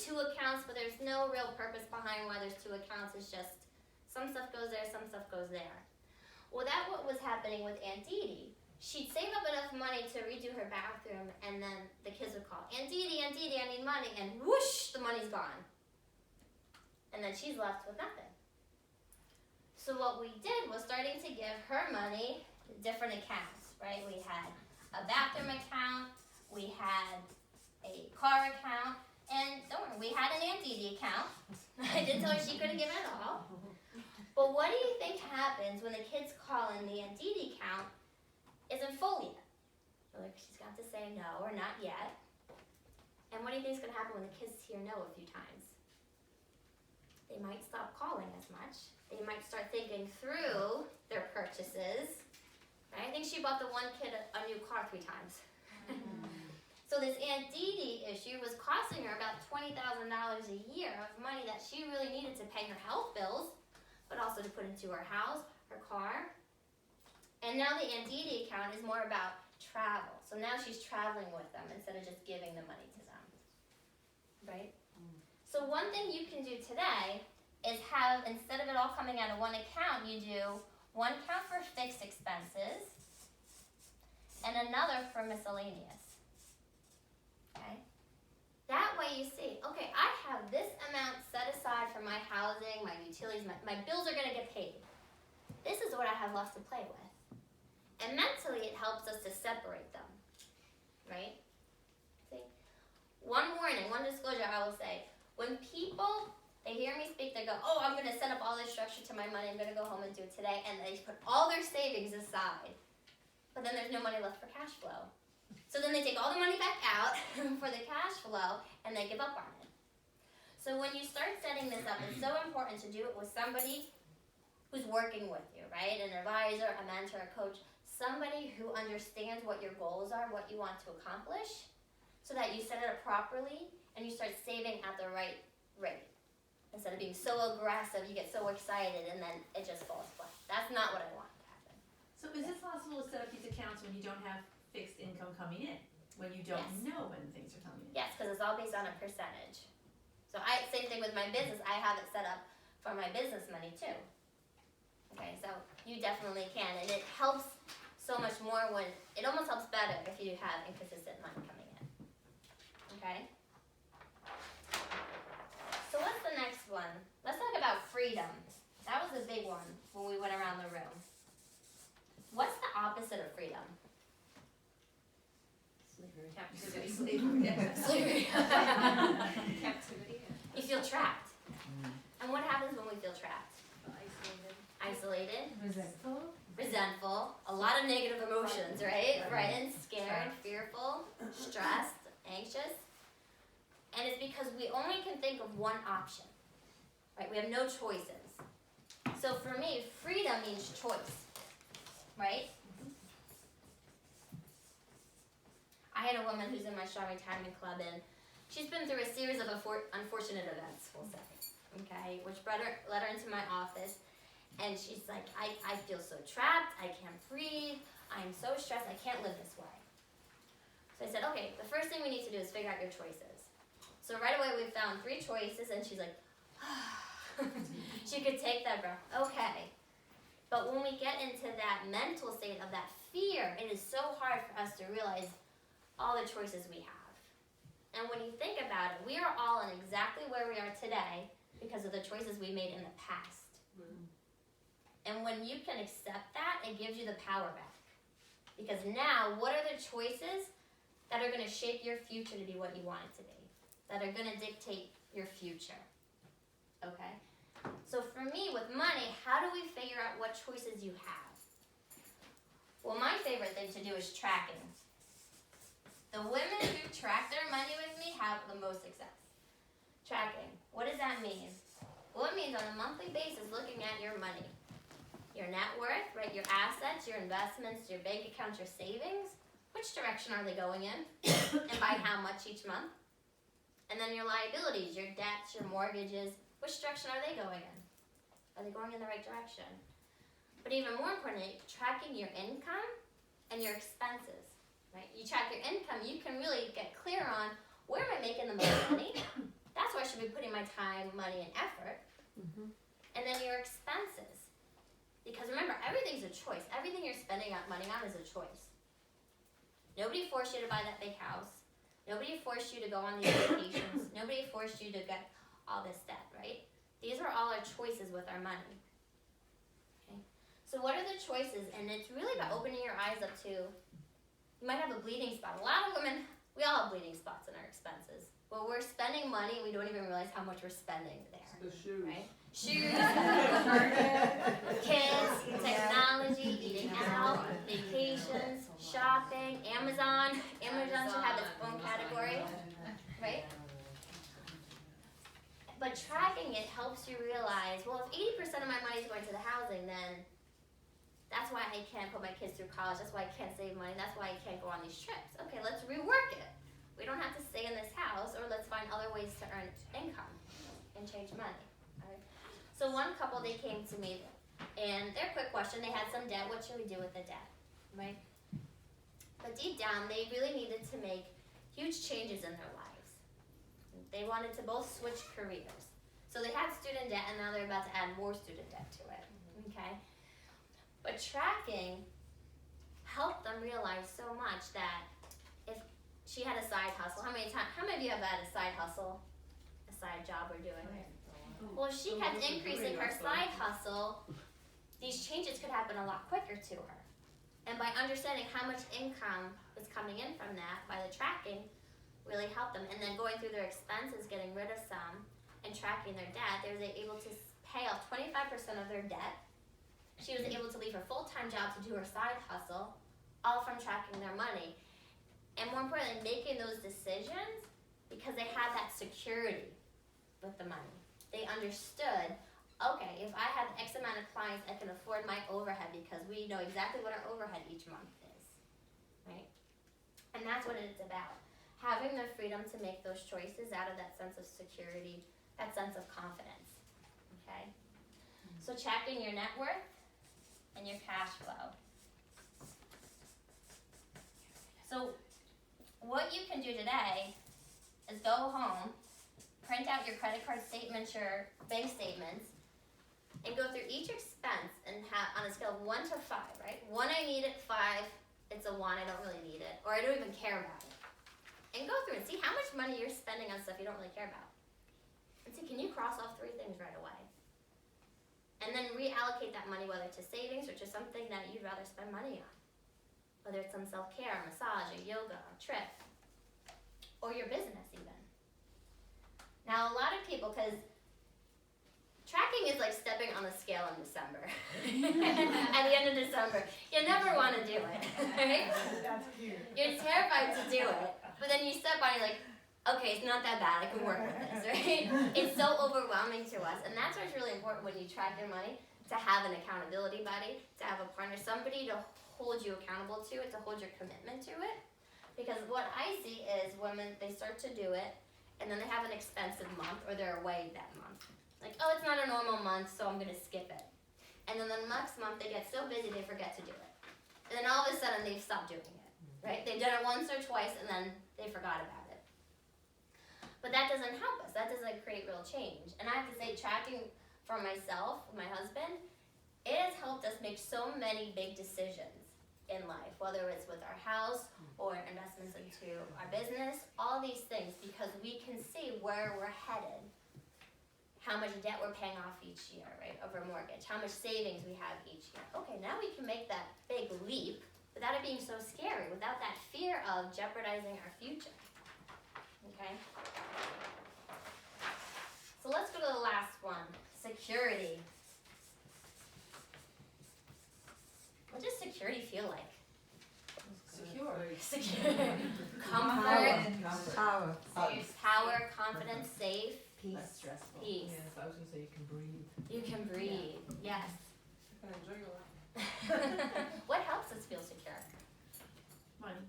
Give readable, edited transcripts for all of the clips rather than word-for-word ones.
two accounts, but there's no real purpose behind why there's two accounts. It's just some stuff goes there, some stuff goes there. Well, that's what was happening with Aunt Dee Dee. She'd save up enough money to redo her bathroom, and then the kids would call, Aunt Dee Dee, I need money, and whoosh, the money's gone. And then she's left with nothing. So what we did was starting to give her money different accounts, right? We had a bathroom account, we had a car account, and don't worry, we had an Aunt Dee Dee account. I did tell her she couldn't give it all. But what do you think happens when the kids call in the Aunt Dee Dee account isn't full yet? Like, she's got to say no or not yet. And what do you think is going to happen when the kids hear no a few times? They might stop calling as much. They might start thinking through their purchases. Right? I think she bought the one kid a new car 3 times. So this Aunt Dee Dee issue was costing her about $20,000 a year of money that she really needed to pay her health bills, but also to put into her house, her car. And now the Aunt Dee Dee account is more about travel. So now she's traveling with them instead of just giving the money to them. Right? So one thing you can do today is have, instead of it all coming out of one account, you do one account for fixed expenses and another for miscellaneous. Okay? That way you see, okay, I have this amount set aside for my housing, my utilities, my bills are going to get paid. This is what I have left to play with. And mentally it helps us to separate them. Right? See? One warning, one disclosure I will say. When people, they hear me speak, they go, oh, I'm going to set up all this structure to my money, I'm going to go home and do it today, and they put all their savings aside. But then there's no money left for cash flow. So then they take all the money back out for the cash flow, and they give up on it. So when you start setting this up, it's so important to do it with somebody who's working with you, right? An advisor, a mentor, a coach, somebody who understands what your goals are, what you want to accomplish, so that you set it up properly, and you start saving at the right rate. Instead of being so aggressive, you get so excited, and then it just falls flat. That's not what I want to happen. So is it possible to set up these accounts when you don't have fixed income coming in? When you don't know when things are coming in? Yes, because it's all based on a percentage. So same thing with my business. I have it set up for my business money too. Okay, so you definitely can. And it helps so much more when, it almost helps better if you have inconsistent money coming in. Okay? So what's the next one? Let's talk about freedom. That was the big one when we went around the room. What's the opposite of freedom? Captivity. Slavery. Captivity. You feel trapped. And what happens when we feel trapped? Isolated. Resentful. A lot of negative emotions, right? Frightened, scared, fearful, stressed, anxious. And it's because we only can think of one option. Right? We have no choices. So for me, freedom means choice. Right? I had a woman who's in my Strong Retirement Club, and she's been through a series of unfortunate events, we'll say, okay, which led her into my office, and she's like, I feel so trapped, I can't breathe, I'm so stressed, I can't live this way. So I said, okay, the first thing we need to do is figure out your choices. So right away we found 3 choices, and she's like, she could take that breath, okay. But when we get into that mental state of that fear, it is so hard for us to realize all the choices we have. And when you think about it, we are all in exactly where we are today because of the choices we made in the past. And when you can accept that, it gives you the power back. Because now, what are the choices that are going to shape your future to be what you want it to be? That are going to dictate your future. Okay? So for me, with money, how do we figure out what choices you have? Well, my favorite thing to do is tracking. The women who track their money with me have the most success. Tracking. What does that mean? Well, it means on a monthly basis looking at your money. Your net worth, right? Your assets, your investments, your bank accounts, your savings. Which direction are they going in? And by how much each month? And then your liabilities, your debts, your mortgages. Which direction are they going in? Are they going in the right direction? But even more importantly, tracking your income and your expenses. Right? You track your income, you can really get clear on where am I making the most money? That's where be putting my time, money, and effort. And then your expenses. Because remember, everything's a choice. Everything you're spending money on is a choice. Nobody forced you to buy that big house. Nobody forced you to go on these vacations. Nobody forced you to get all this debt, right? These are all our choices with our money. Okay? So what are the choices? And it's really about opening your eyes up to, you might have a bleeding spot. A lot of women, we all have bleeding spots in our expenses. Well, we're spending money, we don't even realize how much we're spending there. The shoes. Right? Shoes, kids, technology, eating out, vacations, shopping, Amazon. Amazon should have its own category, right? But tracking it helps you realize, well, if 80% of my money is going to the housing, then that's why I can't put my kids through college. That's why I can't save money. That's why I can't go on these trips. Okay, let's rework it. We don't have to stay in this house, or let's find other ways to earn income and change money. All right? So one couple, they came to me, and their quick question, they had some debt. What should we do with the debt, right? But deep down, they really needed to make huge changes in their lives. They wanted to both switch careers. So they had student debt, and now they're about to add more student debt to it, okay? But tracking helped them realize so much that if she had a side hustle, how many of you have had a side hustle, a side job we're doing? Well, if she kept increasing her side hustle, these changes could happen a lot quicker to her. And by understanding how much income was coming in from that, by the tracking, really helped them. And then going through their expenses, getting rid of some, and tracking their debt, they were able to pay off 25% of their debt. She was able to leave her full-time job to do her side hustle, all from tracking their money. And more importantly, making those decisions because they had that security with the money. They understood, okay, if I have X amount of clients, I can afford my overhead because we know exactly what our overhead each month is, right? And that's what it's about. Having the freedom to make those choices out of that sense of security, that sense of confidence, okay? So tracking your net worth and your cash flow. So what you can do today is go home, print out your credit card statements, your bank statements, and go through each expense and have on a scale of 1 to 5, right? 1, I need it. 5, it's a 1, I don't really need it, or I don't even care about it. And go through and see how much money you're spending on stuff you don't really care about. And see, can you cross off 3 things right away? And then reallocate that money, whether to savings or to something that you'd rather spend money on. Whether it's some self-care, massage, or yoga, or trip, or your business even. Now, a lot of people, because tracking is like stepping on a scale in December. At the end of December, you never want to do it, right? That's cute. You're terrified to do it, but then you step on it like, okay, it's not that bad, I can work with this, right? It's so overwhelming to us, and that's why it's really important when you track your money, to have an accountability buddy, to have a partner, somebody to hold you accountable to it, to hold your commitment to it. Because what I see is women, they start to do it, and then they have an expensive month, or they're away that month. Like, oh, it's not a normal month, so I'm gonna skip it. And then the next month, they get so busy, they forget to do it. And then all of a sudden, they've stopped doing it, right? They've done it once or twice, and then they forgot about it. But that doesn't help us. That doesn't create real change. And I have to say, tracking for myself, my husband, it has helped us make so many big decisions in life, whether it's with our house or investments into our business, all these things, because we can see where we're headed, how much debt we're paying off each year, right, of our mortgage, how much savings we have each year. Okay, now we can make that big leap without it being so scary, without that fear of jeopardizing our future, okay? So let's go to the last one, security. What does security feel like? Secure. Secure. Comfort, Power. power, confidence, safe, Less stressful. peace. Yes, I was gonna say you can breathe. You can breathe, yes. You can enjoy your life. What helps us feel secure? Money.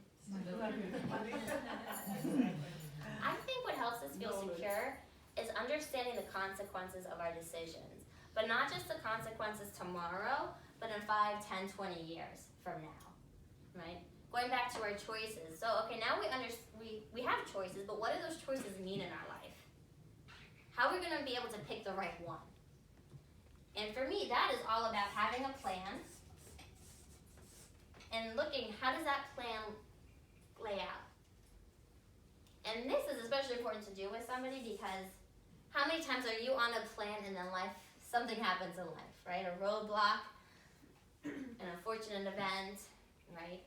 I think what helps us feel Knowledge. secure is understanding the consequences of our decisions. But not just the consequences tomorrow, but in 5, 10, 20 years from now, right? Going back to our choices. So, okay, now we have choices, but what do those choices mean in our life? how are we going to be able to pick the right one? And for me, that is all about having a plan and looking, how does that plan lay out? And this is especially important to do with somebody because how many times are you on a plan and then something happens in life, right? A roadblock, an unfortunate event, right?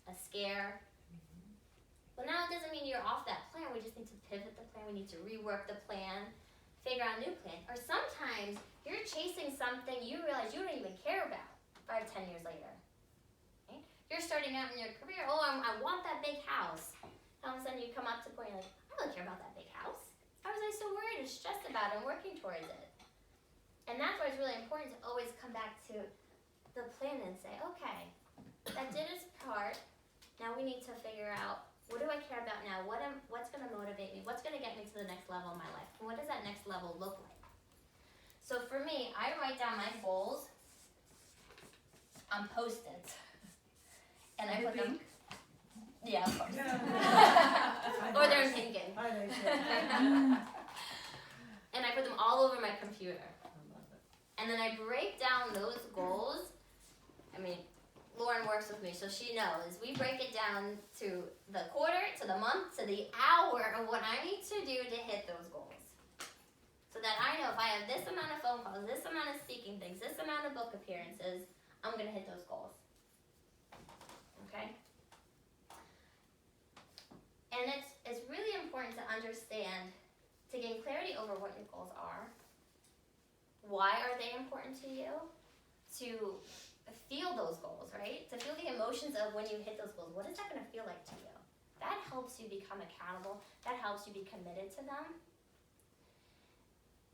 A scare. Well, now it doesn't mean you're off that plan. We just need to pivot the plan. We need to rework the plan, figure out a new plan. Or sometimes you're chasing something you realize you don't even care about 5, 10 years later. Right? You're starting out in your career. Oh, I want that big house. And all of a sudden you come up to the point you're like, I don't really care about that big house. Why was I so worried and stressed about it and working towards it? And that's why it's really important to always come back to the plan and say, okay, that did its part. Now we need to figure out, what do I care about now? What's going to motivate me? What's going to get me to the next level in my life? And what does that next level look like? So for me, I write down my goals on Post-its. And I put them, yeah, of course. Or they're in pink ink. And I put them all over my computer. And then I break down those goals. I mean, Lauren works with me, so she knows. We break it down to the quarter, to the month, to the hour of what I need to do to hit those goals. So that I know if I have this amount of phone calls, this amount of speaking things, this amount of book appearances, I'm going to hit those goals. Okay? And it's really important to understand, to gain clarity over what your goals are. Why are they important to you? To feel those goals, right? To feel the emotions of when you hit those goals. What is that going to feel like to you? That helps you become accountable. That helps you be committed to them.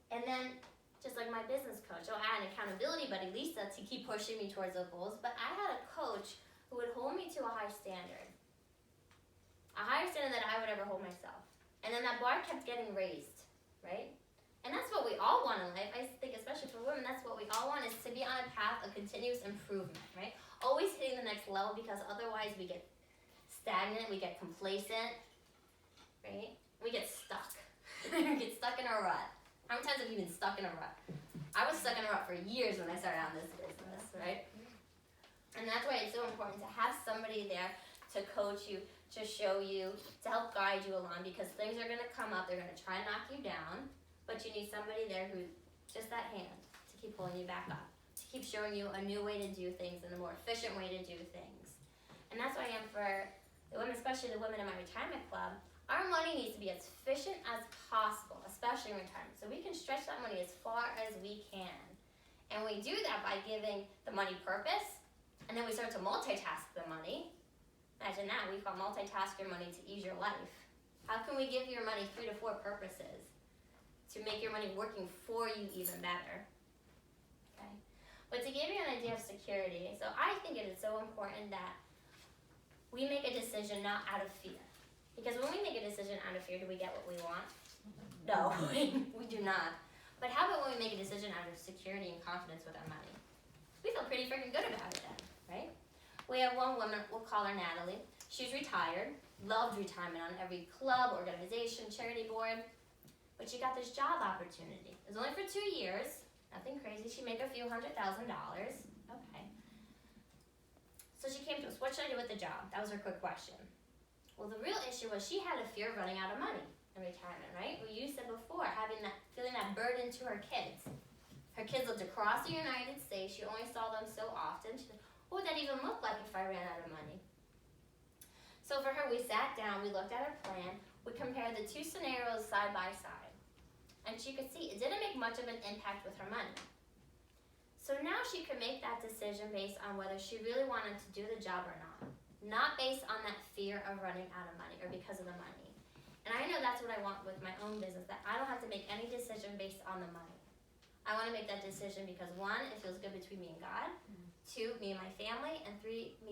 And then, just like my business coach, I had an accountability buddy, Lisa, to keep pushing me towards those goals. But I had a coach who would hold me to a high standard. A higher standard than I would ever hold myself. And then that bar kept getting raised, right? And that's what we all want in life. I think especially for women, that's what we all want, is to be on a path of continuous improvement, right? Always hitting the next level, because otherwise we get stagnant, we get complacent, right? We get stuck. We get stuck in a rut. How many times have you been stuck in a rut? I was stuck in a rut for years when I started on this business, right? And that's why it's so important to have somebody there to coach you, to show you, to help guide you along, because things are going to come up, they're going to try and knock you down. But you need somebody there who's just that hand to keep pulling you back up, to keep showing you a new way to do things and a more efficient way to do things. And that's why I am for the women, especially the women in my retirement club. Our money needs to be as efficient as possible, especially in retirement. So we can stretch that money as far as we can. And we do that by giving the money purpose, and then we start to multitask the money. Imagine that, we've got multitask your money to ease your life. How can we give your money 3 to 4 purposes? To make your money working for you even better. Okay? But to give you an idea of security, so I think it is so important that we make a decision not out of fear. Because when we make a decision out of fear, do we get what we want? No, we do not. But how about when we make a decision out of security and confidence with our money? We feel pretty freaking good about it then, right? We have one woman, we'll call her Natalie. She's retired, loved retirement on every club, organization, charity board. But she got this job opportunity. It was only for 2 years. Nothing crazy. She'd make a few $100,000. Okay. So she came to us. What should I do with the job? That was her quick question. Well, the real issue was she had a fear of running out of money in retirement, right? Well, you said before, feeling that burden to her kids. Her kids lived across the United States. She only saw them so often. She said, what would that even look like if I ran out of money? So for her, we sat down. We looked at her plan. We compared the 2 scenarios side by side. And she could see it didn't make much of an impact with her money. So now she could make that decision based on whether she really wanted to do the job or not based on that fear of running out of money or because of the money. And I know that's what I want with my own business, that I don't have to make any decision based on the money. I want to make that decision because 1, it feels good between me and God, 2, me and my family, and 3, me